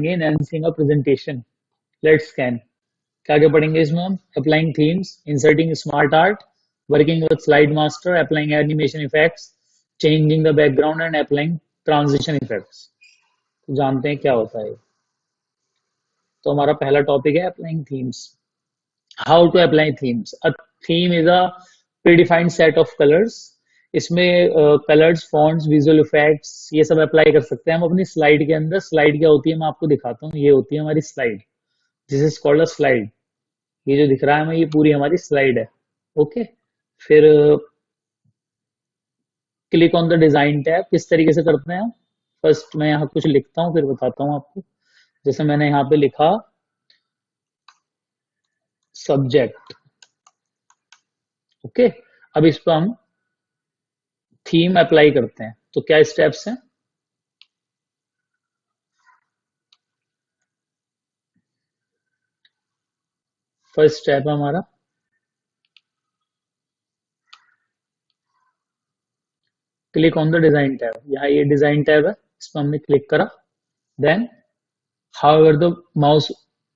Enhancing a presentation. Let's scan. क्या क्या पढ़ेंगे इसमें हम? Applying themes, inserting smart art, working with slide master, applying animation effects, changing the background and applying transition effects. तो जानते हैं क्या होता है। तो हमारा पहला टॉपिक है applying themes. How to apply themes. A theme is a predefined set of colours. इसमें कलर्स, फॉन्ट्स, विजुअल इफेक्ट्स ये सब अप्लाई कर सकते हैं हम अपनी स्लाइड के अंदर। स्लाइड क्या होती है मैं आपको दिखाता हूँ। ये होती है हमारी slide. This is called a slide. ये जो दिख रहा है हमें ये पूरी हमारी स्लाइड है। ओके। फिर click on the design tab. किस तरीके से करते हैं? फर्स्ट मैं यहाँ कुछ लिखता हूँ फिर बताता हूँ आपको। जैसे मैंने यहाँ पे लिखा सब्जेक्ट। ओके। अब इस पर हम थीम अप्लाई करते हैं। तो क्या स्टेप्स हैं? फर्स्ट स्टेप है हमारा click on the design tab. यहाँ ये डिजाइन टैब है, इस पर हमने क्लिक करा। Then hover the mouse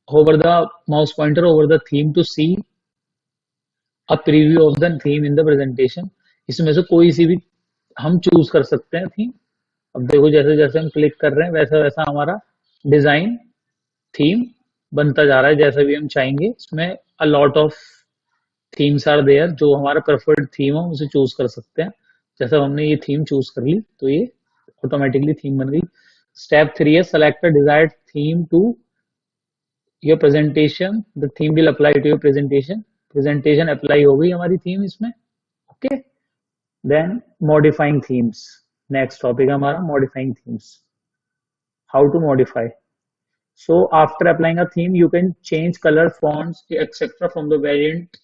hover the mouse pointer over the theme to see a preview of the theme in the presentation। इसमें से कोई सी भी हम चूज कर सकते हैं थीम। अब देखो जैसे जैसे हम क्लिक कर रहे हैं वैसा वैसा हमारा डिजाइन थीम बनता जा रहा है जैसा भी हम चाहेंगे। इसमें a lot of themes are there. जो हमारा प्रेफर्ड थीम हो उसे चूज कर सकते हैं। जैसे हमने ये थीम चूज कर ली तो ये ऑटोमेटिकली थीम बन गई। स्टेप 3 है select a desired theme to your presentation. The theme will apply to your presentation. Presentation apply हो गई हमारी थीम इसमें। Okay. Then modifying themes. Next topic है हमारा modifying themes. How to modify. So after applying a theme, you can change color, fonts, etc. from the variant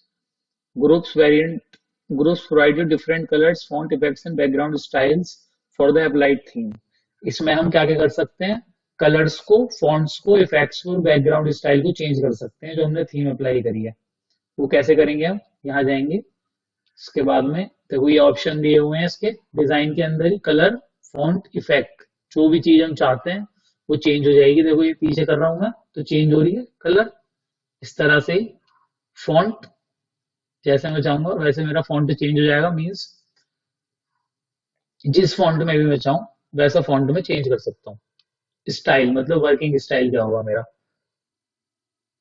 groups. Variant groups provide you different colors, font effects, and background styles for the applied theme. इसमें हम क्या क्या कर सकते हैं? Colours को, fonts को, effects को, बैकग्राउंड स्टाइल को चेंज कर सकते हैं जो हमने थीम अप्लाई करी है। वो कैसे करेंगे हम? यहाँ जाएंगे। इसके बाद में देखो ये ऑप्शन दिए हुए हैं इसके डिजाइन के अंदर ही। कलर, फॉन्ट, इफेक्ट, जो भी चीज हम चाहते हैं वो चेंज हो जाएगी। देखो ये पीछे कर रहा हूं मैं तो चेंज हो रही है कलर। इस तरह से ही फॉन्ट जैसे मैं चाहूंगा वैसे मेरा फॉन्ट चेंज हो जाएगा। मीन्स जिस फॉन्ट में भी मैं चाहूँ वैसा फॉन्ट में चेंज कर सकता हूँ। स्टाइल मतलब वर्किंग स्टाइल क्या होगा मेरा।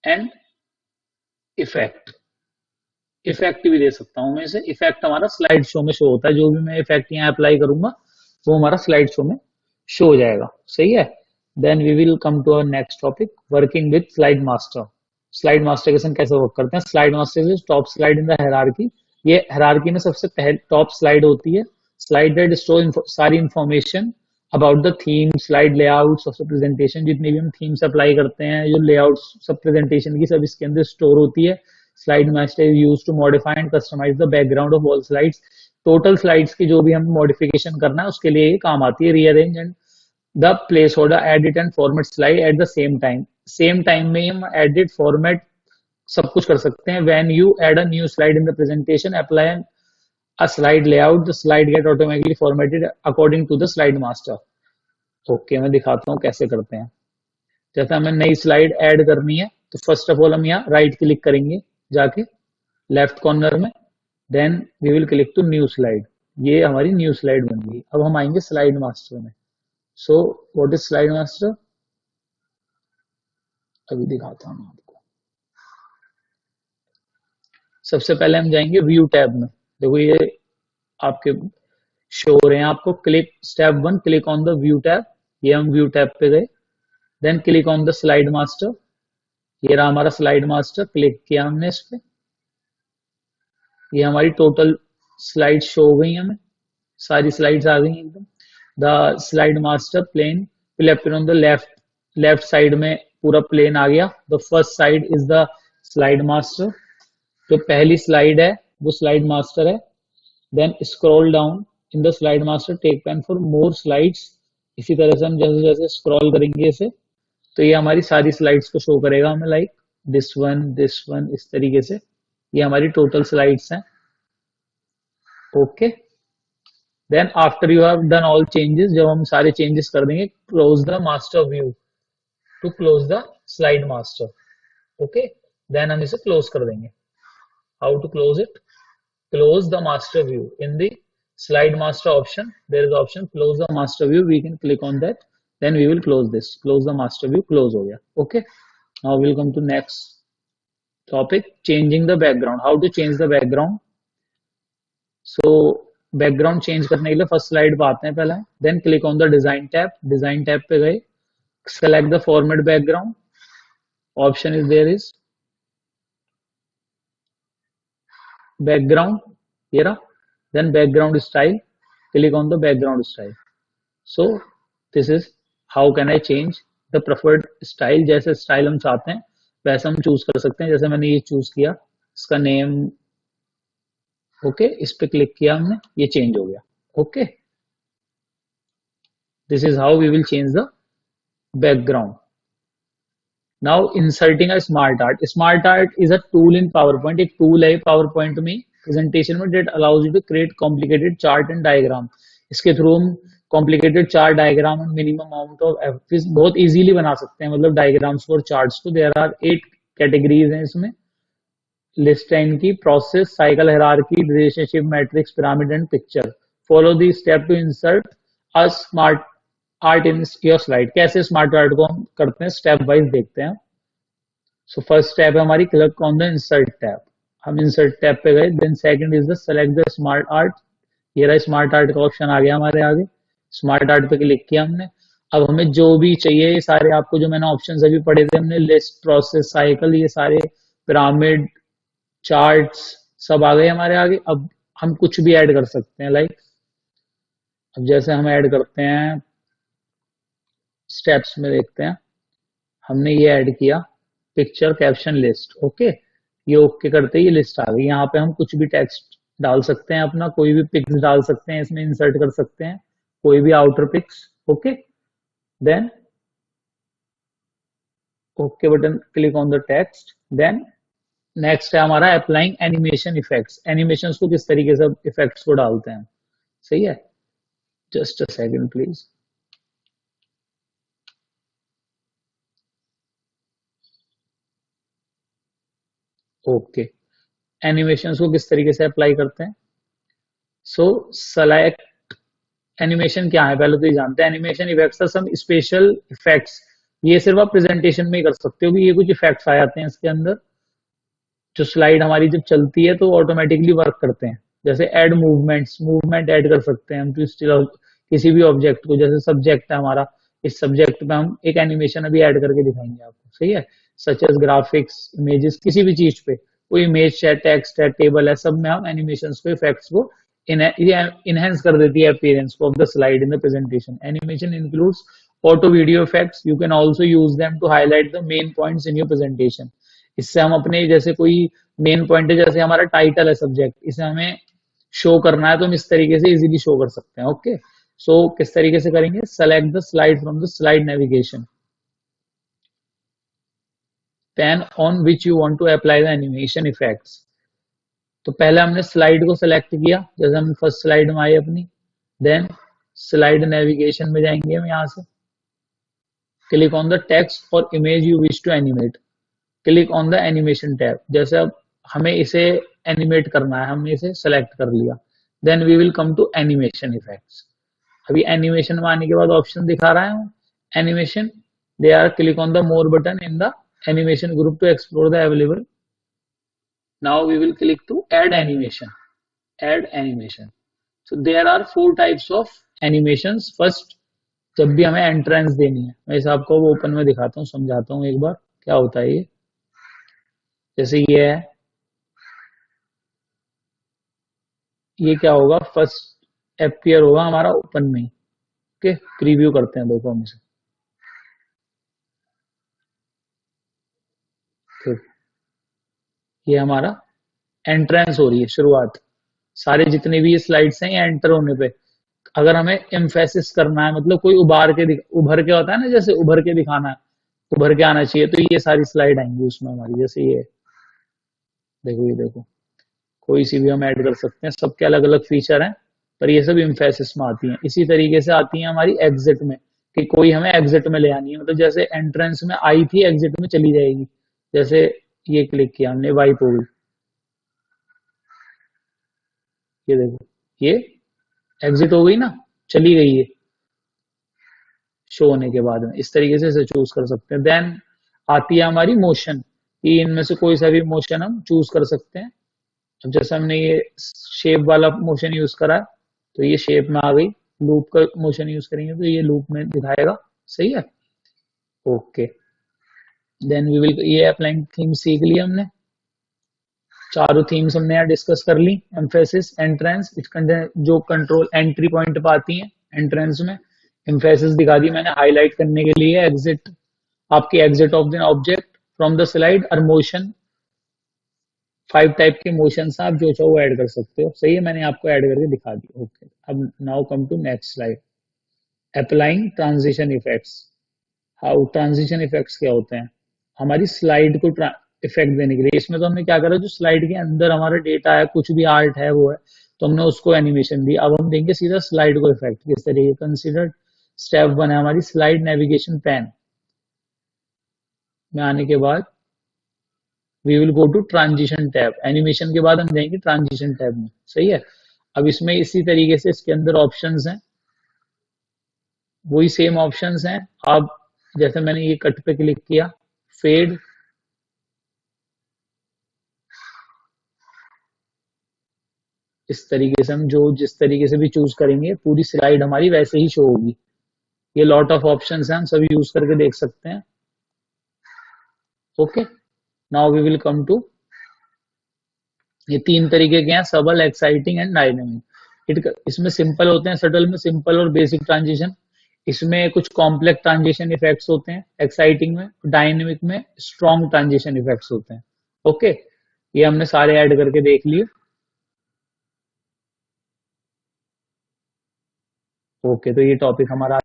एंड इफेक्ट, इफेक्ट भी दे सकता हूँ मैं इसे। इफेक्ट हमारा स्लाइड शो में शो होता है। जो भी मैं इफेक्ट यहाँ अप्लाई करूंगा वो हमारा स्लाइड शो में शो हो जाएगा। सही है। Then we will come to our next topic working with slide master. Slide master के संग कैसे वर्क करते हैं? Slide master is top slide in the hierarchy. ये हायरार्की में सबसे पहले टॉप स्लाइड होती है। स्लाइड दैट स्टोर सारी information about the theme, slide layouts of the presentation. जितने भी हम थीम्स अप्लाई करते हैं जो लेआउट्स सब प्रेजेंटेशन की सब इसके अंदर स्टोर होती है। Slide master is used to modify and customise the background of all slides. Total slides की जो भी हम मॉडिफिकेशन करना है उसके लिए ये काम आती है। Rearrange and the placeholder, edit and format slide at the same time. Same time में हम एडिट, फॉर्मेट सब कुछ कर सकते हैं। When you add a new slide in the presentation, apply a slide layout, the slide get automatically formatted according to the slide master। Okay मैं दिखाता हूँ कैसे करते हैं। जैसे हमें नई स्लाइड ऐड करनी है तो फर्स्ट ऑफ ऑल हम यहाँ राइट क्लिक करेंगे जाके लेफ्ट कॉर्नर में। Then we will click to new slide. ये हमारी न्यू स्लाइड बन गई। अब हम आएंगे स्लाइड मास्टर में। So what is slide master? अभी दिखाता हूँ आपको। सबसे पहले हम जाएंगे व्यू टैब में। देखो ये आपके शो हो रहे हैं आपको। Click step 1 click on the view tab. ये हम व्यू टैब पे गए। Then click on the slide master. ये रहा हमारा स्लाइड मास्टर। क्लिक किया हमने इस पे। ये हमारी टोटल स्लाइड शो हो गई हमें। सारी स्लाइड्स आ गई एकदम। The slide master pane will appear on the left. Left side में पूरा प्लेन आ गया। The first side is the slide master. जो पहली स्लाइड है वो स्लाइड मास्टर है। Then scroll down in the slide master, take pen for more slides. इसी तरह से हम जैसे जैसे स्क्रॉल करेंगे इसे तो ये हमारी सारी स्लाइड्स को शो करेगा हमें। लाइक दिस वन इस तरीके से ये हमारी टोटल स्लाइड्स हैं। Okay. Then after you have done all changes, जब हम सारे चेंजेस कर देंगे, close the master view. To close the slide master. Okay, then हम इसे क्लोज कर देंगे. How to close it? Close the master view. In the slide master option, there is option close the master view. We can click on that. Then we will close this. Close the master view. Close हो गया. Okay. Now we'll come to next topic. Changing the background. How to change the background? So background change करने के लिए first slide पे आते हैं पहले. Then click on the design tab. Design tab पे गए. Select the format background. Option is there is background here, then background style. Click on the background style. So this is how can I change the preferred style. जैसे style हम चाहते हैं वैसे हम choose कर सकते हैं. जैसे मैंने ये चूज किया, इसका नेम ओके, इस पे क्लिक किया हमने, ये चेंज हो गया. Okay, this is how we will change the background. Now inserting a smart art. Smart art is a tool in PowerPoint. एक tool है PowerPoint में presentation में that allows you to create complicated chart and diagram. इसके through हम complicated chart diagram and minimum amount of बहुत easily बना सकते हैं. मतलब diagrams और charts को. There are 8 categories हैं इसमें. List है इनकी: process, cycle, hierarchy, relationship, matrix, pyramid and picture. Follow the step to insert a smart art in your slide. कैसे स्मार्ट आर्ट को हम करते हैं स्टेप वाइज देखते हैं. सो फर्स्ट स्टेप है हमारी click on the insert tab. हम इंसर्ट टैब पे गए. Then second is the select the smart art. ये रहा स्मार्ट आर्ट का ऑप्शन आ गया हमारे आगे. स्मार्ट आर्ट पे क्लिक किया हमने. अब हमें जो भी चाहिए ये सारे आपको जो मैंने ऑप्शन अभी पढ़े थे हमने, लिस्ट, प्रोसेस, साइकिल, ये सारे पिरामिड, चार्ट्स सब आ गए हमारे आगे. अब हम कुछ भी ऐड कर सकते हैं. लाइक अब जैसे हम ऐड करते हैं स्टेप्स में, देखते हैं. हमने ये ऐड किया पिक्चर कैप्शन लिस्ट. ओके, ये ओके करते ही ये लिस्ट आ गई. यहाँ पे हम कुछ भी टेक्स्ट डाल सकते हैं अपना, कोई भी पिक्स डाल सकते हैं इसमें, इंसर्ट कर सकते हैं कोई भी outer pics. Okay, then okay button, click on the text. Then next है हमारा अप्लाइंग एनिमेशन इफेक्ट्स. एनिमेशंस को किस तरीके से इफेक्ट्स को डालते हैं. सही है, just a second please. Okay, animations को किस तरीके से अप्लाई करते हैं. सो सेलेक्ट एनिमेशन क्या है पहले तो ये जानते हैं. Animation effects are some special effects. ये सिर्फ आप प्रेजेंटेशन में ही कर सकते हो कि ये कुछ इफेक्ट्स आ जाते हैं इसके अंदर. जो स्लाइड हमारी जब चलती है तो ऑटोमेटिकली वर्क करते हैं. जैसे ऐड मूवमेंट्स, मूवमेंट ऐड कर सकते हैं हम किसी भी ऑब्जेक्ट को. जैसे सब्जेक्ट है हमारा, इस सब्जेक्ट पे हम एक एनिमेशन अभी ऐड करके दिखाएंगे आपको. सही है, सच एज ग्राफिक्स, इमेजेस, किसी भी चीज पे कोई इमेज है, टेक्स्ट है, टेबल है, सब में हम एनिमेशंस को, इफेक्ट्स को इनहेंस कर देती है अपीयरेंस को of the slide in the presentation. Animation includes auto video effects. You can also use them to highlight the main points in your presentation. इससे हम अपने जैसे कोई मेन पॉइंट है, जैसे हमारा टाइटल है सब्जेक्ट, इसे हमें शो करना है तो हम इस तरीके से इजीली शो कर सकते हैं. ओके, सो किस तरीके से करेंगे. Select the slide from the slide navigation pane on which you want to apply the animation effects. तो पहले हमने स्लाइड को सिलेक्ट किया. जैसे हम फर्स्ट स्लाइड में आए अपनी. देन स्लाइड नेविगेशन में जाएंगे हम. यहां से click on the text or image you wish to animate. Click on the animation tab. जैसे अब हमें इसे एनिमेट करना है, हमने इसे सेलेक्ट कर लिया. Then we will come to animation effects. अभी एनिमेशन में आने के बाद ऑप्शन दिखा रहा है animation. They are click on the more button in the animation group to explore the available. Now we will click to add animation. Add animation. So there are 4 types of animations. First, जब भी हमें entrance देनी है, मैं इसे आपको open में दिखाता हूँ, समझाता हूँ एक बार क्या होता है ये. जैसे ये है, ये क्या होगा, फर्स्ट अपीयर होगा हमारा ओपन में. ओके, प्रीव्यू करते हैं, देखो हम इसे. ये हमारा एंट्रेंस हो रही है, शुरुआत. सारे जितने भी ये स्लाइड्स हैं, ये एंटर होने पे अगर हमें एम्फेसिस करना है, मतलब कोई उभर के होता है ना, जैसे उभर के दिखाना है, उभर के आना चाहिए, तो ये सारी स्लाइड आएंगी उसमें हमारी. जैसे ये देखो, ये देखो, कोई सी भी हम ऐड कर सकते हैं. सबके अलग अलग फीचर हैं, पर ये सब एम्फेसिस में आती हैं. इसी तरीके से आती हैं हमारी एग्जिट में. कि कोई हमें एग्जिट में ले आनी है, मतलब जैसे एंट्रेंस में आई थी एग्जिट में चली जाएगी। जैसे ये क्लिक किया हमने, वाइप हो गई, ये देखो, ये एग्जिट हो गई ना, चली गई है शो होने के बाद में। इस तरीके से इसे चूज कर सकते हैं। देन आती है हमारी मोशन, कि इनमें से कोई सा भी मोशन हम चूज कर सकते हैं। अब जैसे हमने ये शेप वाला मोशन यूज करा है, तो ये शेप में आ गई। लूप का मोशन यूज करेंगे तो ये लूप में दिखाएगा। सही है, ओके। देन वी विल, ये अप्लाइंग थीम सीख लिया हमने, चारों थीम्स हमने यहाँ डिस्कस कर ली। एम्फेसिस, एंट्रेंस, जो कंट्रोल एंट्री पॉइंट पे आती है एंट्रेंस में। एम्फेसिस दिखा दी मैंने हाईलाइट करने के लिए। एग्जिट, आपकी exit of the object from the slide और मोशन, 5 टाइप के मोशन आप जो चाहो वो ऐड कर सकते हो। सही है, मैंने आपको ऐड करके दिखा दी। ओके, अब now come to next slide, applying transition effects. How, transition effects क्या होते हैं? हमारी स्लाइड को इफेक्ट देने के लिए, इसमें तो हमने क्या करा, जो स्लाइड के अंदर हमारा डेटा है, कुछ भी आर्ट है वो है, तो हमने उसको एनिमेशन दी। अब हम देंगे सीधा स्लाइड को इफेक्ट किस तरीके। कंसिडर स्टेप 1 है हमारी स्लाइड नेविगेशन पैन में आने के बाद we will go to transition tab. Animation के बाद हम जाएंगे ट्रांजिशन टैब में। सही है, अब इसमें इसी तरीके से इसके अंदर ऑप्शंस हैं, वही सेम ऑप्शंस हैं। अब जैसे मैंने ये कट पे क्लिक किया, फेड, इस तरीके से हम जो जिस तरीके से भी चूज करेंगे पूरी स्लाइड हमारी वैसे ही शो होगी। ये लॉट ऑफ ऑप्शंस हैं, हम सभी यूज करके देख सकते हैं। Okay, now we will come to, ये 3 तरीके के हैं, सबल, एक्साइटिंग एंड डायनेमिक। इसमें सिंपल होते हैं, सटल में सिंपल और बेसिक ट्रांजिशन। इसमें कुछ कॉम्प्लेक्स ट्रांजिशन इफेक्ट्स होते हैं एक्साइटिंग में। डायनेमिक में स्ट्रॉन्ग ट्रांजिशन इफेक्ट्स होते हैं। ओके, ये हमने सारे ऐड करके देख लिए। ओके, तो ये टॉपिक हमारा